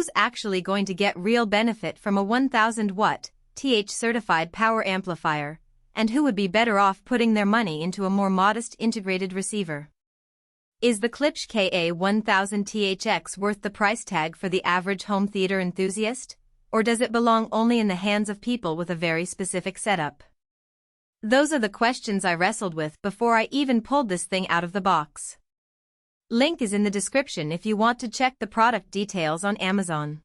who's actually going to get real benefit from a 1000-watt, TH-certified power amplifier, and who would be better off putting their money into a more modest integrated receiver? Is the Klipsch KA1000 THX worth the price tag for the average home theater enthusiast, or does it belong only in the hands of people with a very specific setup? Those are the questions I wrestled with before I even pulled this thing out of the box. Link is in the description if you want to check the product details on Amazon.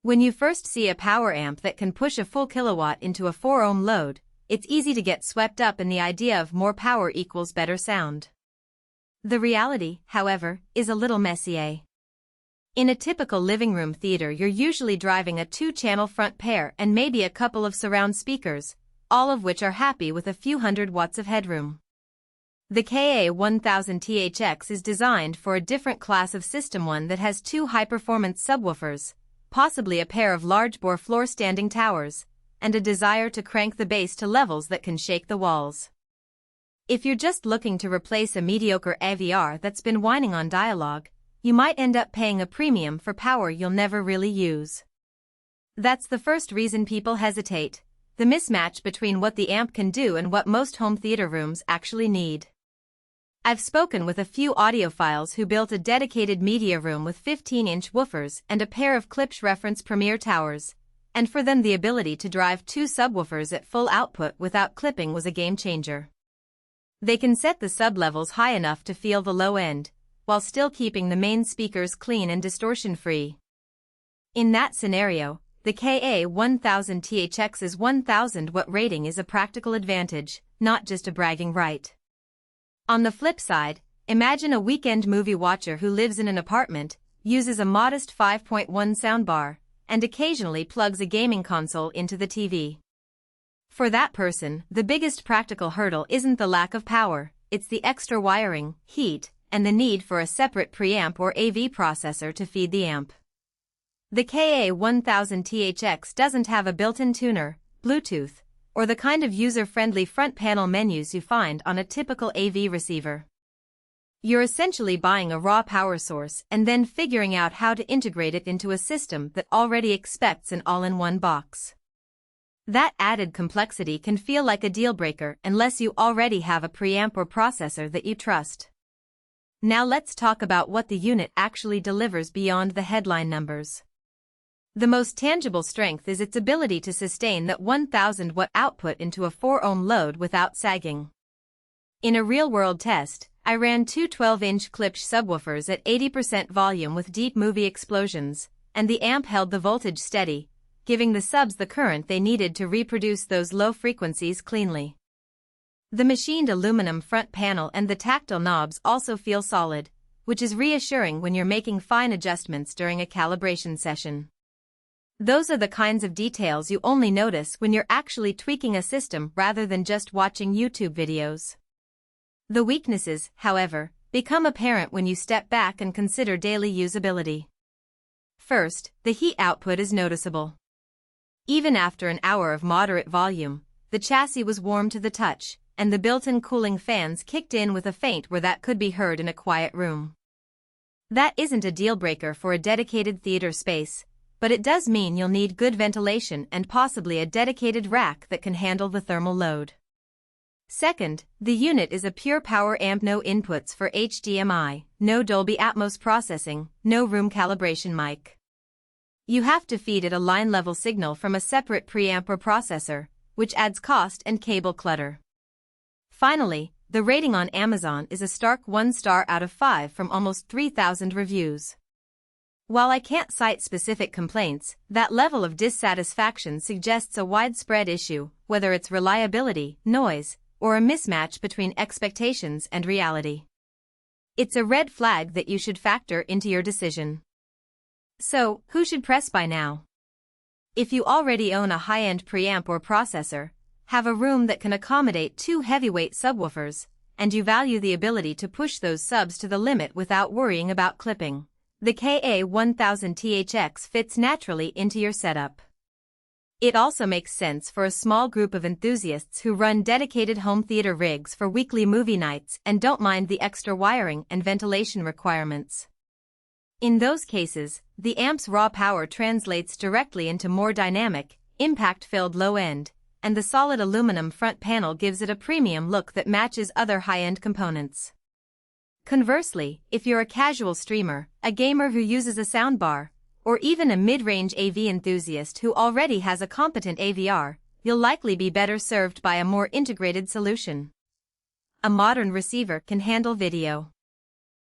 When you first see a power amp that can push a full kilowatt into a 4-ohm load, it's easy to get swept up in the idea of more power equals better sound. The reality, however, is a little messier. In a typical living room theater, you're usually driving a 2-channel front pair and maybe a couple of surround speakers, all of which are happy with a few hundred watts of headroom. The KA1000 THX is designed for a different class of system, one that has 2 high-performance subwoofers, possibly a pair of large-bore floor-standing towers, and a desire to crank the bass to levels that can shake the walls. If you're just looking to replace a mediocre AVR that's been whining on dialogue, you might end up paying a premium for power you'll never really use. That's the first reason people hesitate: the mismatch between what the amp can do and what most home theater rooms actually need. I've spoken with a few audiophiles who built a dedicated media room with 15-inch woofers and a pair of Klipsch reference Premier towers, and for them the ability to drive 2 subwoofers at full output without clipping was a game-changer. They can set the sub-levels high enough to feel the low end, while still keeping the main speakers clean and distortion-free. In that scenario, the KA1000 THX's 1000-watt rating is a practical advantage, not just a bragging right. On the flip side, imagine a weekend movie watcher who lives in an apartment, uses a modest 5.1 soundbar, and occasionally plugs a gaming console into the TV. For that person, the biggest practical hurdle isn't the lack of power, it's the extra wiring, heat, and the need for a separate preamp or AV processor to feed the amp. The KA1000 THX doesn't have a built-in tuner, Bluetooth, or the kind of user-friendly front panel menus you find on a typical AV receiver. You're essentially buying a raw power source and then figuring out how to integrate it into a system that already expects an all-in-one box. That added complexity can feel like a deal-breaker unless you already have a preamp or processor that you trust. Now let's talk about what the unit actually delivers beyond the headline numbers. The most tangible strength is its ability to sustain that 1000-watt output into a 4-ohm load without sagging. In a real-world test, I ran 2 12-inch Klipsch subwoofers at 80% volume with deep movie explosions, and the amp held the voltage steady, giving the subs the current they needed to reproduce those low frequencies cleanly. The machined aluminum front panel and the tactile knobs also feel solid, which is reassuring when you're making fine adjustments during a calibration session. Those are the kinds of details you only notice when you're actually tweaking a system rather than just watching YouTube videos. The weaknesses, however, become apparent when you step back and consider daily usability. First, the heat output is noticeable. Even after an hour of moderate volume, the chassis was warm to the touch, and the built-in cooling fans kicked in with a feint where that could be heard in a quiet room. That isn't a deal-breaker for a dedicated theater space, but it does mean you'll need good ventilation and possibly a dedicated rack that can handle the thermal load. Second, the unit is a pure power amp, no inputs for HDMI, no Dolby Atmos processing, no room calibration mic. You have to feed it a line-level signal from a separate preamp or processor, which adds cost and cable clutter. Finally, the rating on Amazon is a stark 1 star out of 5 from almost 3,000 reviews. While I can't cite specific complaints, that level of dissatisfaction suggests a widespread issue, whether it's reliability, noise, or a mismatch between expectations and reality. It's a red flag that you should factor into your decision. So, who should press buy now? If you already own a high-end preamp or processor, have a room that can accommodate 2 heavyweight subwoofers, and you value the ability to push those subs to the limit without worrying about clipping, the KA1000 THX fits naturally into your setup. It also makes sense for a small group of enthusiasts who run dedicated home theater rigs for weekly movie nights and don't mind the extra wiring and ventilation requirements. In those cases, the amp's raw power translates directly into more dynamic, impact-filled low-end, and the solid aluminum front panel gives it a premium look that matches other high-end components. Conversely, if you're a casual streamer, a gamer who uses a soundbar, or even a mid-range AV enthusiast who already has a competent AVR, you'll likely be better served by a more integrated solution. A modern receiver can handle video.